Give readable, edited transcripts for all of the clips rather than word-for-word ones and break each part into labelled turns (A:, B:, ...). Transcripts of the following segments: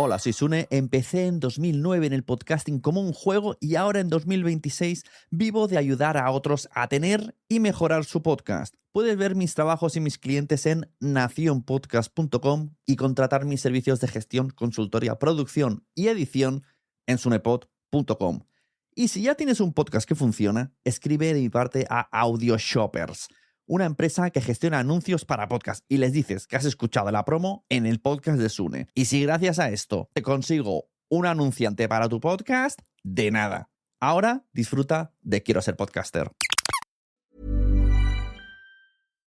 A: Hola, soy Sune. Empecé en 2009 en el podcasting como un juego y ahora en 2026 vivo de ayudar a otros a tener y mejorar su podcast. Puedes ver mis trabajos y mis clientes en nacionpodcast.com y contratar mis servicios de gestión, consultoría, producción y edición en sunepod.com. Y si ya tienes un podcast que funciona, escribe de mi parte a AudioShoppers, una empresa que gestiona anuncios para podcast, y les dices que has escuchado la promo en el podcast de Sune. Y si gracias a esto te consigo un anunciante para tu podcast, de nada. Ahora disfruta de Quiero Ser Podcaster.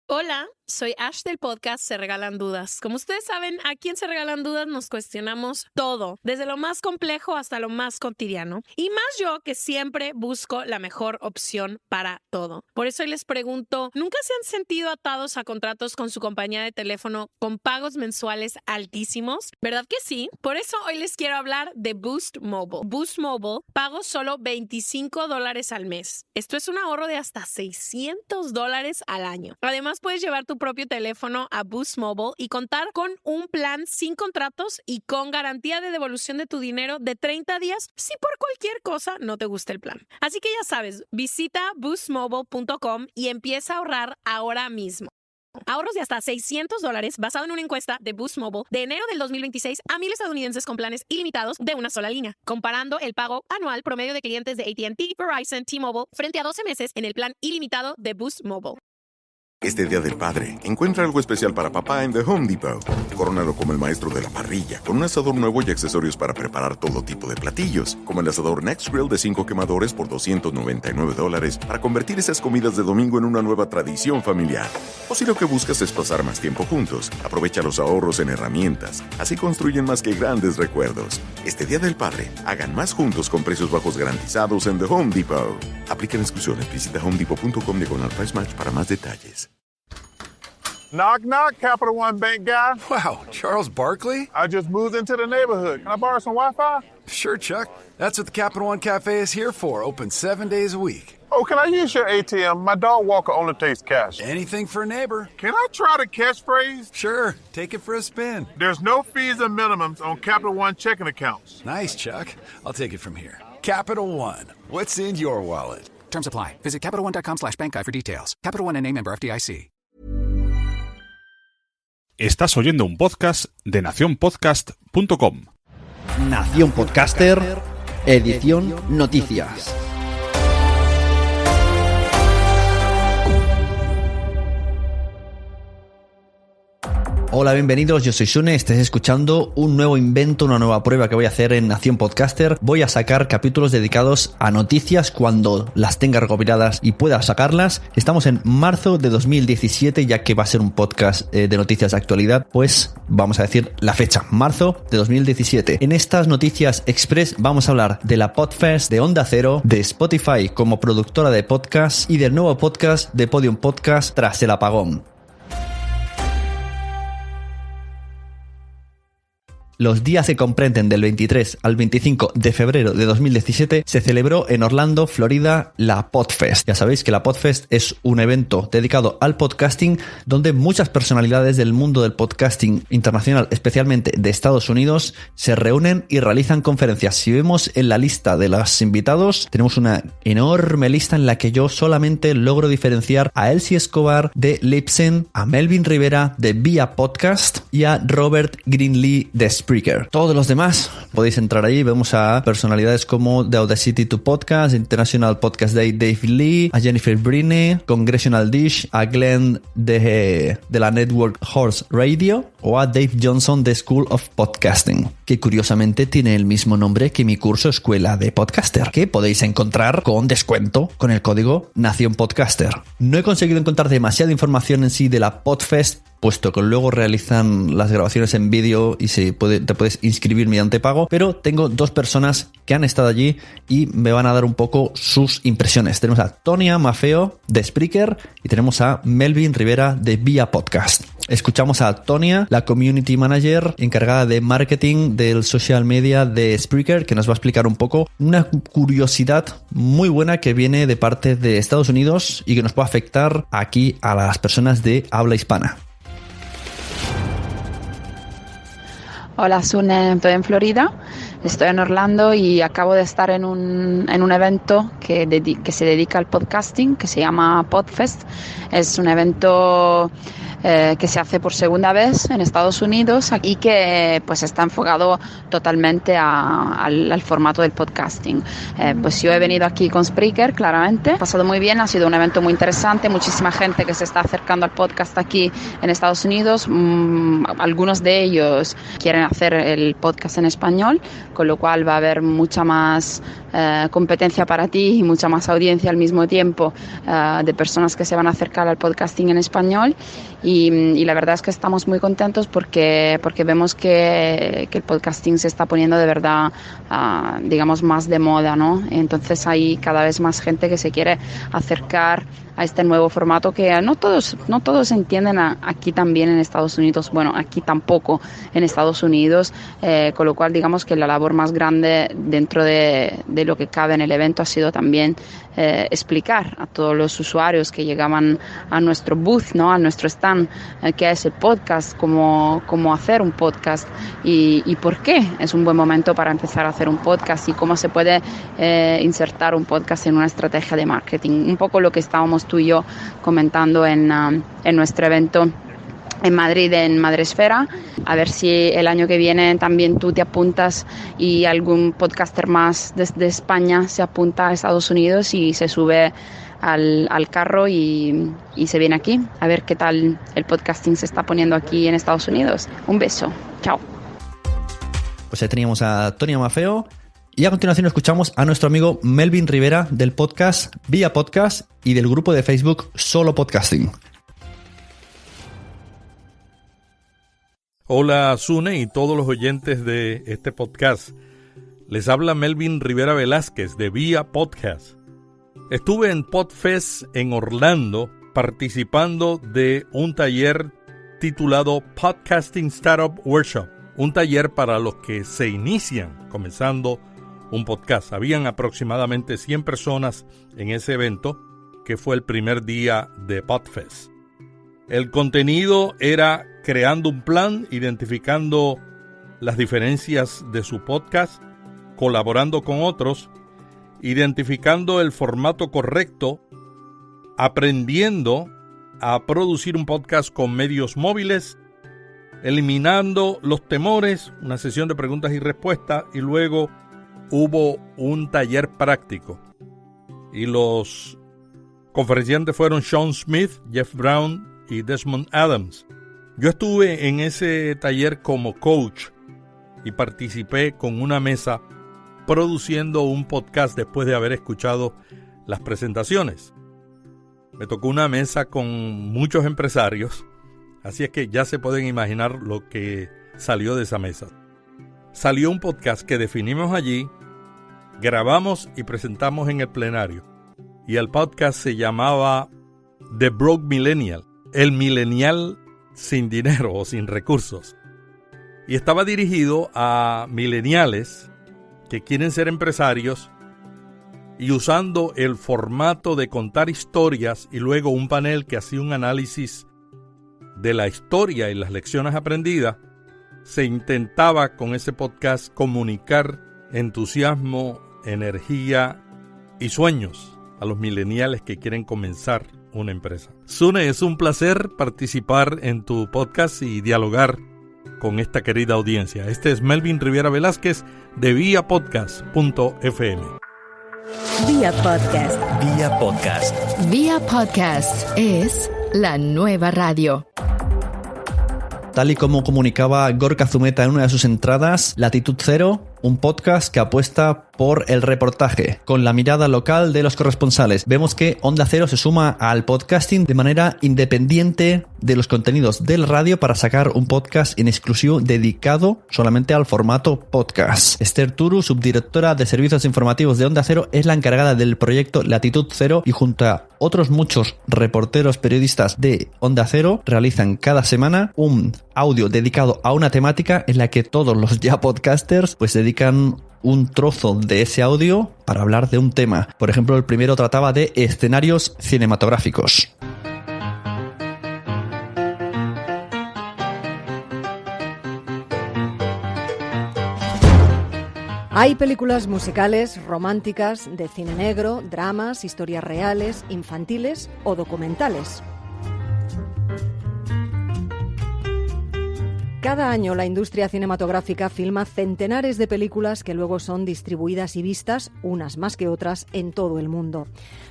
B: Hola, soy Ash del podcast Se Regalan Dudas. Como ustedes saben, aquí en Se Regalan Dudas nos cuestionamos todo, desde lo más complejo hasta lo más cotidiano. Y más yo, que siempre busco la mejor opción para todo. Por eso hoy les pregunto, ¿nunca se han sentido atados a contratos con su compañía de teléfono con pagos mensuales altísimos? ¿Verdad que sí? Por eso hoy les quiero hablar de Boost Mobile. Boost Mobile pago solo $25 al mes. Esto es un ahorro de hasta $600 al año. Además, puedes llevar tu propio teléfono a Boost Mobile y contar con un plan sin contratos y con garantía de devolución de tu dinero de 30 días si por cualquier cosa no te gusta el plan. Así que ya sabes, visita boostmobile.com y empieza a ahorrar ahora mismo. Ahorros de hasta $600 basado en una encuesta de Boost Mobile de enero del 2026 a 1,000 estadounidenses con planes ilimitados de una sola línea, comparando el pago anual promedio de clientes de AT&T, Verizon, T-Mobile frente a 12 meses en el plan ilimitado de Boost Mobile.
C: Este Día del Padre, encuentra algo especial para papá en The Home Depot. Corónalo como el maestro de la parrilla, con un asador nuevo y accesorios para preparar todo tipo de platillos, como el asador Next Grill de 5 quemadores por $299 para convertir esas comidas de domingo en una nueva tradición familiar. O si lo que buscas es pasar más tiempo juntos, aprovecha los ahorros en herramientas. Así construyen más que grandes recuerdos. Este Día del Padre, hagan más juntos con precios bajos garantizados en The Home Depot. Aplican exclusiones. Visita homedepot.com/price match para más detalles.
D: Knock, knock, Capital One Bank guy.
E: Wow, Charles Barkley?
D: I just moved into the neighborhood. Can I borrow some Wi-Fi?
E: Sure, Chuck. That's what the Capital One Cafe is here for. Open 7 days a week.
D: Oh, can I use your ATM? My dog Walker only takes cash.
E: Anything for a neighbor.
D: Can I try the catchphrase?
E: Sure, take it for a spin.
D: There's no fees and minimums on Capital One checking accounts.
E: Nice, Chuck. I'll take it from here. Capital One. What's in your wallet?
F: Terms apply. Visit CapitalOne.com/bankguide for details. Capital One N.A. member FDIC.
G: Estás oyendo un podcast de nacionpodcast.com.
A: Nación Podcaster, edición Noticias. Hola, bienvenidos, yo soy Sune, estáis escuchando un nuevo invento, una nueva prueba que voy a hacer en Nación Podcaster. Voy a sacar capítulos dedicados a noticias cuando las tenga recopiladas y pueda sacarlas. Estamos en marzo de 2017, ya que va a ser un podcast de noticias de actualidad, pues vamos a decir la fecha, marzo de 2017. En estas noticias express vamos a hablar de la Podfest, de Onda Cero, de Spotify como productora de podcast y del nuevo podcast de Podium Podcast tras el apagón. Los días que comprenden del 23 al 25 de febrero de 2017 se celebró en Orlando, Florida, la Podfest. Ya sabéis que la Podfest es un evento dedicado al podcasting donde muchas personalidades del mundo del podcasting internacional, especialmente de Estados Unidos, se reúnen y realizan conferencias. Si vemos en la lista de los invitados, tenemos una enorme lista en la que yo solamente logro diferenciar a Elsie Escobar de Libsyn, a Melvin Rivera de Via Podcast y a Robert Greenlee de Spreaker. Todos los demás podéis entrar ahí. Vemos a personalidades como The Audacity to Podcast, International Podcast Day, Dave Lee, a Jennifer Briney, Congressional Dish, a Glenn de la Network Horse Radio o a Dave Johnson de School of Podcasting, que curiosamente tiene el mismo nombre que mi curso Escuela de Podcaster, que podéis encontrar con descuento con el código Nación Podcaster. No he conseguido encontrar demasiada información en sí de la Podfest, puesto que luego realizan las grabaciones en vídeo y te puedes inscribir mediante pago, pero tengo dos personas que han estado allí y me van a dar un poco sus impresiones. Tenemos a Tonia Maffeo de Spreaker y tenemos a Melvin Rivera de Via Podcast. Escuchamos a Tonia, la Community Manager encargada de marketing del social media de Spreaker, que nos va a explicar un poco una curiosidad muy buena que viene de parte de Estados Unidos y que nos puede afectar aquí a las personas de habla hispana.
H: Hola, Sune, estoy en Florida, estoy en Orlando y acabo de estar en un evento que se dedica al podcasting, que se llama Podfest. Es un evento que se hace por segunda vez en Estados Unidos y que pues está enfocado totalmente al formato del podcasting. Pues yo he venido aquí con Spreaker, claramente, he pasado muy bien, ha sido un evento muy interesante, muchísima gente que se está acercando al podcast aquí en Estados Unidos, algunos de ellos quieren hacer el podcast en español, con lo cual va a haber mucha más competencia para ti y mucha más audiencia al mismo tiempo de personas que se van a acercar al podcasting en español. Y la verdad es que estamos muy contentos porque vemos que el podcasting se está poniendo de verdad, digamos, más de moda, ¿no? Entonces hay cada vez más gente que se quiere acercar a este nuevo formato que no todos entienden aquí también en Estados Unidos, bueno, aquí tampoco en Estados Unidos, con lo cual digamos que la labor más grande dentro de lo que cabe en el evento ha sido también explicar a todos los usuarios que llegaban a nuestro booth, ¿no? A nuestro stand, qué es el podcast, cómo hacer un podcast y por qué es un buen momento para empezar a hacer un podcast y cómo se puede insertar un podcast en una estrategia de marketing. Un poco lo que estábamos tú y yo comentando en nuestro evento en Madrid, en Madresfera. A ver si el año que viene también tú te apuntas y algún podcaster más desde España se apunta a Estados Unidos y se sube al carro y se viene aquí a ver qué tal el podcasting se está poniendo aquí en Estados Unidos. Un beso. Chao.
A: Pues ahí teníamos a Tony Amafeo. Y a continuación escuchamos a nuestro amigo Melvin Rivera del podcast Vía Podcast y del grupo de Facebook Solo Podcasting.
I: Hola Sune y todos los oyentes de este podcast. Les habla Melvin Rivera Velázquez de Vía Podcast. Estuve en Podfest en Orlando participando de un taller titulado Podcasting Startup Workshop, un taller para los que se inician comenzando un podcast. Habían aproximadamente 100 personas en ese evento, que fue el primer día de Podfest. El contenido era creando un plan, identificando las diferencias de su podcast, colaborando con otros, identificando el formato correcto, aprendiendo a producir un podcast con medios móviles, eliminando los temores, una sesión de preguntas y respuestas y luego hubo un taller práctico. Y los conferenciantes fueron Sean Smith, Jeff Brown y Desmond Adams. Yo estuve en ese taller como coach y participé con una mesa produciendo un podcast después de haber escuchado las presentaciones. Me tocó una mesa con muchos empresarios, así es que ya se pueden imaginar lo que salió de esa mesa. Salió un podcast que definimos allí, grabamos y presentamos en el plenario. Y el podcast se llamaba The Broke Millennial, el millennial sin dinero o sin recursos. Y estaba dirigido a millennials que quieren ser empresarios y usando el formato de contar historias y luego un panel que hacía un análisis de la historia y las lecciones aprendidas, se intentaba con ese podcast comunicar entusiasmo, energía y sueños a los millennials que quieren comenzar una empresa. Sune, es un placer participar en tu podcast y dialogar con esta querida audiencia. Este es Melvin Rivera Velázquez de viapodcast.fm.
J: Vía Podcast.
A: Vía Podcast.
J: Vía Podcast es la nueva radio.
A: Tal y como comunicaba Gorka Zumeta en una de sus entradas, Latitud Cero, un podcast que apuesta por el reportaje, con la mirada local de los corresponsales. Vemos que Onda Cero se suma al podcasting de manera independiente de los contenidos del radio para sacar un podcast en exclusivo dedicado solamente al formato podcast. Esther Turu, subdirectora de servicios informativos de Onda Cero, es la encargada del proyecto Latitud Cero y junto a otros muchos reporteros periodistas de Onda Cero realizan cada semana un audio dedicado a una temática en la que todos los ya podcasters pues dedican un trozo de ese audio para hablar de un tema. Por ejemplo, el primero trataba de escenarios cinematográficos.
K: Hay películas musicales, románticas, de cine negro, dramas, historias reales, infantiles o documentales. Cada año la industria cinematográfica filma centenares de películas que luego son distribuidas y vistas, unas más que otras, en todo el mundo.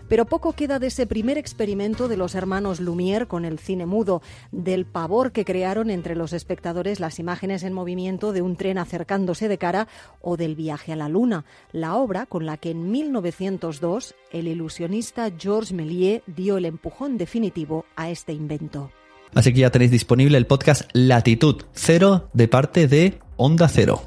K: Pero poco queda de ese primer experimento de los hermanos Lumière con el cine mudo, del pavor que crearon entre los espectadores las imágenes en movimiento de un tren acercándose de cara o del viaje a la luna, la obra con la que en 1902 el ilusionista Georges Méliès dio el empujón definitivo a este invento.
A: Así que ya tenéis disponible el podcast Latitud Cero de parte de Onda Cero.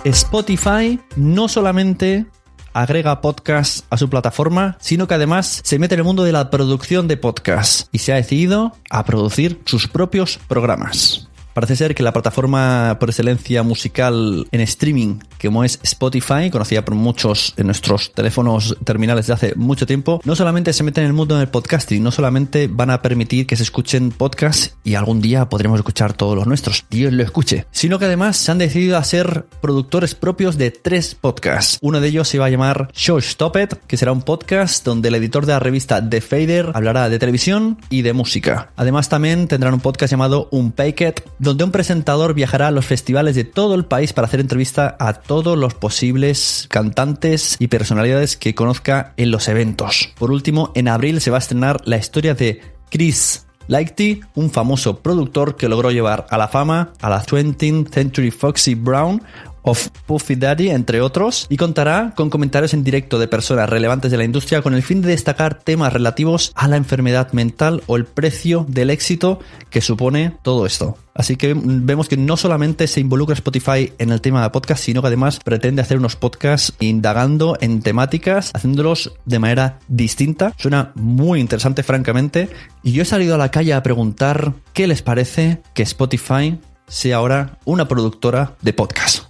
A: Spotify no solamente agrega podcasts a su plataforma, sino que además se mete en el mundo de la producción de podcasts y se ha decidido a producir sus propios programas. Parece ser que la plataforma por excelencia musical en streaming, como es Spotify, conocida por muchos en nuestros teléfonos terminales de hace mucho tiempo, no solamente se mete en el mundo del podcasting, no solamente van a permitir que se escuchen podcasts y algún día podremos escuchar todos los nuestros, Dios lo escuche, sino que además se han decidido a ser productores propios de 3 podcasts. Uno de ellos se va a llamar Show Stop It, que será un podcast donde el editor de la revista The Fader hablará de televisión y de música. Además también tendrán un podcast llamado Unpacked, donde un presentador viajará a los festivales de todo el país para hacer entrevista a todos los posibles cantantes y personalidades que conozca en los eventos. Por último, en abril se va a estrenar la historia de Chris Lighty, un famoso productor que logró llevar a la fama a la 20th Century Foxy Brown of Puffy Daddy, entre otros, y contará con comentarios en directo de personas relevantes de la industria con el fin de destacar temas relativos a la enfermedad mental o el precio del éxito que supone todo esto. Así que vemos que no solamente se involucra Spotify en el tema de podcast, sino que además pretende hacer unos podcasts indagando en temáticas, haciéndolos de manera distinta. Suena muy interesante, francamente, y yo he salido a la calle a preguntar qué les parece que Spotify sea ahora una productora de podcast.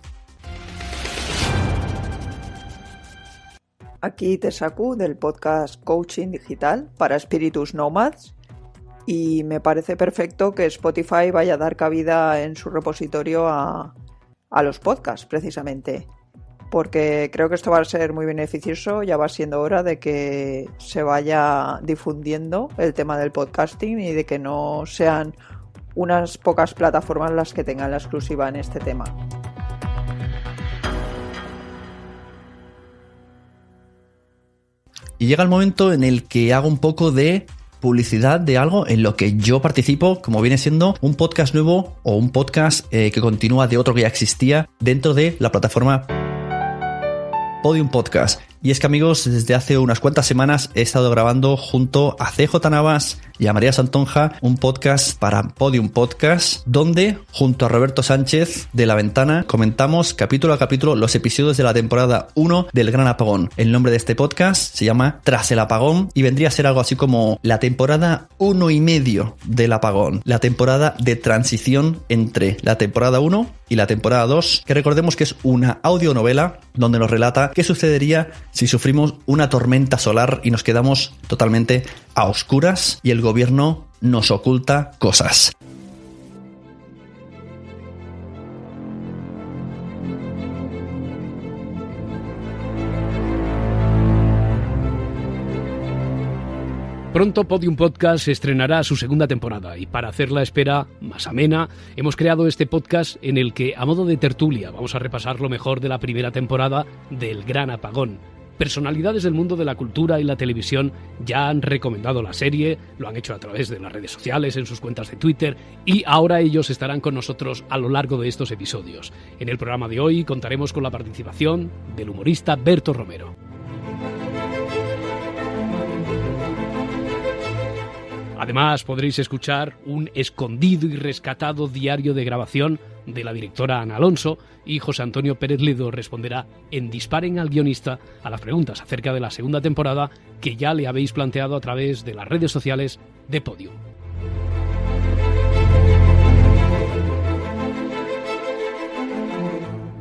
L: Aquí Tesaku del podcast Coaching Digital para Espíritus Nómadas, y me parece perfecto que Spotify vaya a dar cabida en su repositorio a los podcasts, precisamente, porque creo que esto va a ser muy beneficioso. Ya va siendo hora de que se vaya difundiendo el tema del podcasting y de que no sean unas pocas plataformas las que tengan la exclusiva en este tema.
A: Y llega el momento en el que hago un poco de publicidad de algo en lo que yo participo, como viene siendo un podcast nuevo o un podcast que continúa de otro que ya existía dentro de la plataforma Podium Podcast. Y es que, amigos, desde hace unas cuantas semanas he estado grabando junto a CJ Navas y a María Santonja un podcast para Podium Podcast, donde junto a Roberto Sánchez de La Ventana comentamos capítulo a capítulo los episodios de la temporada 1 del Gran Apagón. El nombre de este podcast se llama Tras el Apagón y vendría a ser algo así como la temporada 1,5 del apagón, la temporada de transición entre la temporada 1 y la temporada 2, que recordemos que es una audionovela donde nos relata qué sucedería si sufrimos una tormenta solar y nos quedamos totalmente a oscuras y el gobierno nos oculta cosas.
M: Pronto Podium Podcast estrenará su segunda temporada y para hacer la espera más amena hemos creado este podcast en el que, a modo de tertulia, vamos a repasar lo mejor de la primera temporada del Gran Apagón. Personalidades del mundo de la cultura y la televisión ya han recomendado la serie, lo han hecho a través de las redes sociales, en sus cuentas de Twitter, y ahora ellos estarán con nosotros a lo largo de estos episodios. En el programa de hoy contaremos con la participación del humorista Berto Romero. Además, podréis escuchar un escondido y rescatado diario de grabación de la directora Ana Alonso, y José Antonio Pérez Ledo responderá en Disparen al guionista a las preguntas acerca de la segunda temporada que ya le habéis planteado a través de las redes sociales de Podium.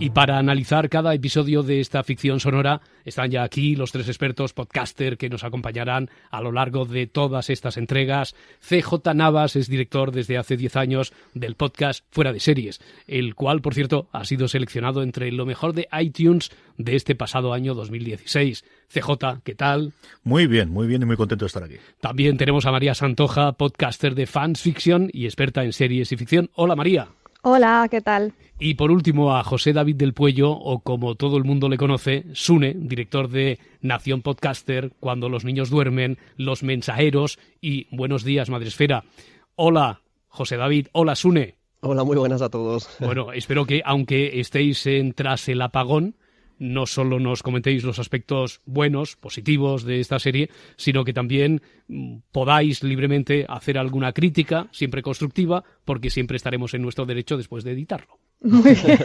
M: Y para analizar cada episodio de esta ficción sonora están ya aquí los 3 expertos podcaster que nos acompañarán a lo largo de todas estas entregas. CJ Navas es director desde hace 10 años del podcast Fuera de Series, el cual, por cierto, ha sido seleccionado entre lo mejor de iTunes de este pasado año 2016. CJ, ¿qué tal?
N: Muy bien y muy contento de estar aquí.
M: También tenemos a María Santoja, podcaster de Fans Fiction y experta en series y ficción. Hola, María.
O: Hola, ¿qué tal?
M: Y por último a José David del Puello, o como todo el mundo le conoce, Sune, director de Nación Podcaster, Cuando los niños duermen, Los mensajeros y Buenos días, Madresfera. Hola, José David. Hola, Sune.
P: Hola, muy buenas a todos.
M: Bueno, espero que, aunque estéis tras el apagón, no solo nos comentéis los aspectos buenos, positivos de esta serie, sino que también podáis libremente hacer alguna crítica, siempre constructiva, porque siempre estaremos en nuestro derecho después de editarlo.
O: Muy bien.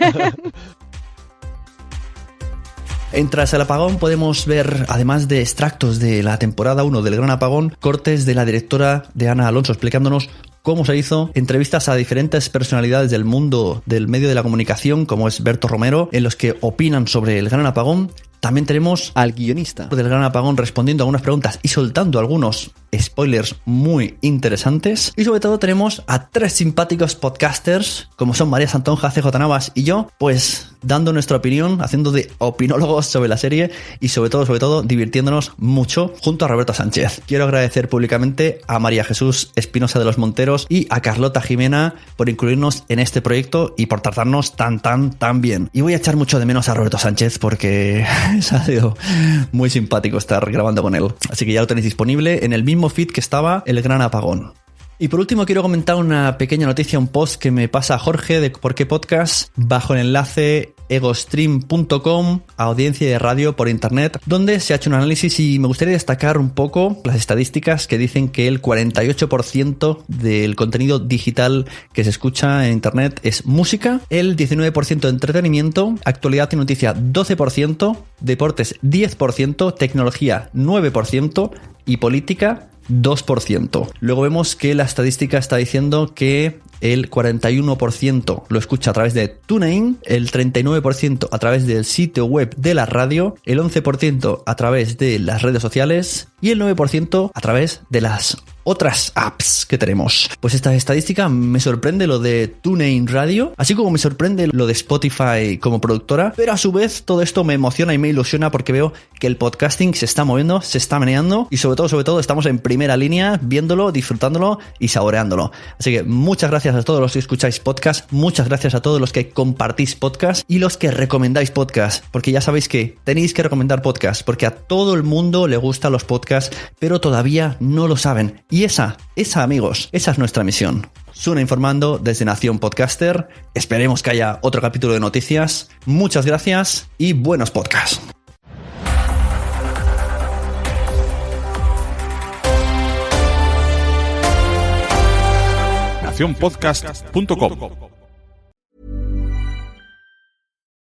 A: En Tras el apagón podemos ver, además de extractos de la temporada 1 del Gran Apagón, cortes de la directora de Ana Alonso explicándonos cómo se hizo, entrevistas a diferentes personalidades del mundo del medio de la comunicación, como es Berto Romero, en los que opinan sobre el Gran Apagón. También tenemos al guionista del Gran Apagón respondiendo a algunas preguntas y soltando algunos spoilers muy interesantes. Y sobre todo tenemos a 3 simpáticos podcasters, como son María Santonja, CJ Navas y yo, pues dando nuestra opinión, haciendo de opinólogos sobre la serie y sobre todo, divirtiéndonos mucho junto a Roberto Sánchez. Quiero agradecer públicamente a María Jesús Espinosa de los Monteros y a Carlota Jimena por incluirnos en este proyecto y por tratarnos tan bien. Y voy a echar mucho de menos a Roberto Sánchez porque ha sido muy simpático estar grabando con él. Así que ya lo tenéis disponible en el mismo feed que estaba el Gran Apagón. Y por último quiero comentar una pequeña noticia, un post que me pasa Jorge de Por qué Podcast bajo el enlace egostream.com, audiencia de radio por internet, donde se ha hecho un análisis y me gustaría destacar un poco las estadísticas que dicen que el 48% del contenido digital que se escucha en internet es música, el 19% entretenimiento, actualidad y noticia 12%, deportes 10%, tecnología 9% y política 2%. Luego vemos que la estadística está diciendo que el 41% lo escucha a través de TuneIn, el 39% a través del sitio web de la radio, el 11% a través de las redes sociales y el 9% a través de las otras apps que tenemos. Pues esta estadística me sorprende lo de TuneIn Radio, así como me sorprende lo de Spotify como productora, pero a su vez todo esto me emociona y me ilusiona porque veo que el podcasting se está moviendo, se está meneando y sobre todo estamos en primera línea viéndolo, disfrutándolo y saboreándolo. Así que muchas gracias a todos los que escucháis podcast, muchas gracias a todos los que compartís podcast y los que recomendáis podcast, porque ya sabéis que tenéis que recomendar podcast, porque a todo el mundo le gustan los podcasts, pero todavía no lo saben. Y esa, amigos, esa es nuestra misión. Sune informando desde Nación Podcaster. Esperemos que haya otro capítulo de noticias. Muchas gracias y buenos podcasts.
G: nacionpodcast.com.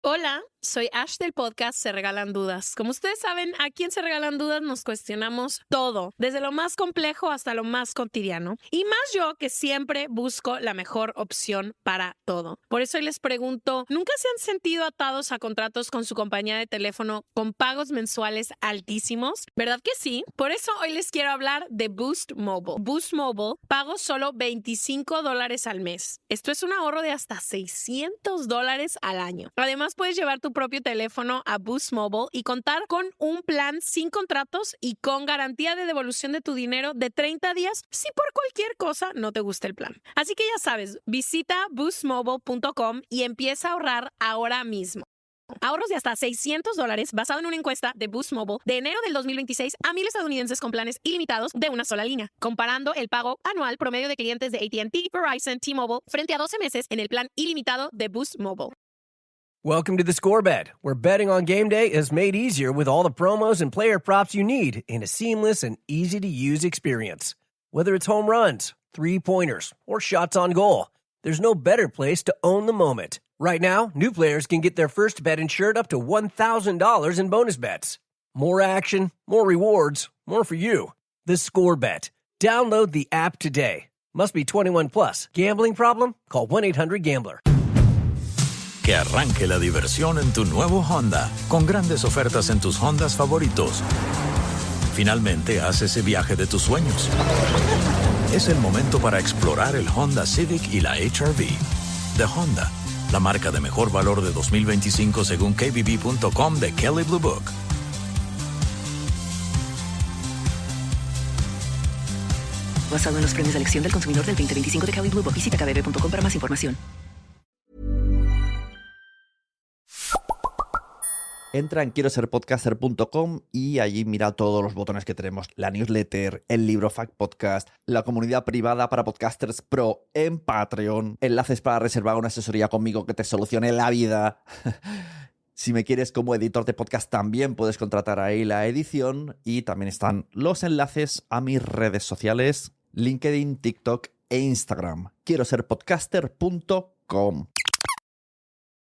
B: Hola, soy Ash del podcast Se Regalan Dudas. Como ustedes saben, aquí en Se Regalan Dudas nos cuestionamos todo, desde lo más complejo hasta lo más cotidiano. Y más yo que siempre busco la mejor opción para todo. Por eso hoy les pregunto, ¿nunca se han sentido atados a contratos con su compañía de teléfono con pagos mensuales altísimos? ¿Verdad que sí? Por eso hoy les quiero hablar de Boost Mobile. Boost Mobile pago solo $25 al mes. Esto es un ahorro de hasta $600 al año. Además, puedes llevar tu propio teléfono a Boost Mobile y contar con un plan sin contratos y con garantía de devolución de tu dinero de 30 días si por cualquier cosa no te gusta el plan. Así que ya sabes, visita boostmobile.com y empieza a ahorrar ahora mismo. Ahorros de hasta $600 basado en una encuesta de Boost Mobile de enero del 2026 a 1,000 estadounidenses con planes ilimitados de una sola línea, comparando el pago anual promedio de clientes de AT&T, Verizon, T-Mobile frente a 12 meses en el plan ilimitado de Boost Mobile.
Q: Welcome to the Score Bet, where betting on game day is made easier with all the promos and player props you need in a seamless and easy-to-use experience. Whether it's home runs, three-pointers, or shots on goal, there's no better place to own the moment. Right now, new players can get their first bet insured up to $1,000 in bonus bets. More action, more rewards, more for you. The Score Bet. Download the app today. Must be 21 plus. Gambling problem? Call 1-800-GAMBLER.
P: Que arranque la diversión en tu nuevo Honda, con grandes ofertas en tus Hondas favoritos. Finalmente, haz ese viaje de tus sueños. Es el momento para explorar el Honda Civic y la HR-V. De Honda, la marca de mejor valor de 2025 según KBB.com de Kelley Blue Book.
R: Basado en los premios de elección del consumidor del 2025 de Kelley Blue Book. Visita kbb.com para más información.
A: Entra en quiero ser podcaster.com y allí mira todos los botones que tenemos. La newsletter, el libro Fact Podcast, la comunidad privada para podcasters pro en Patreon, enlaces para reservar una asesoría conmigo que te solucione la vida. Si me quieres como editor de podcast también puedes contratar ahí la edición y también están los enlaces a mis redes sociales, LinkedIn, TikTok e Instagram. Quiero ser podcaster.com.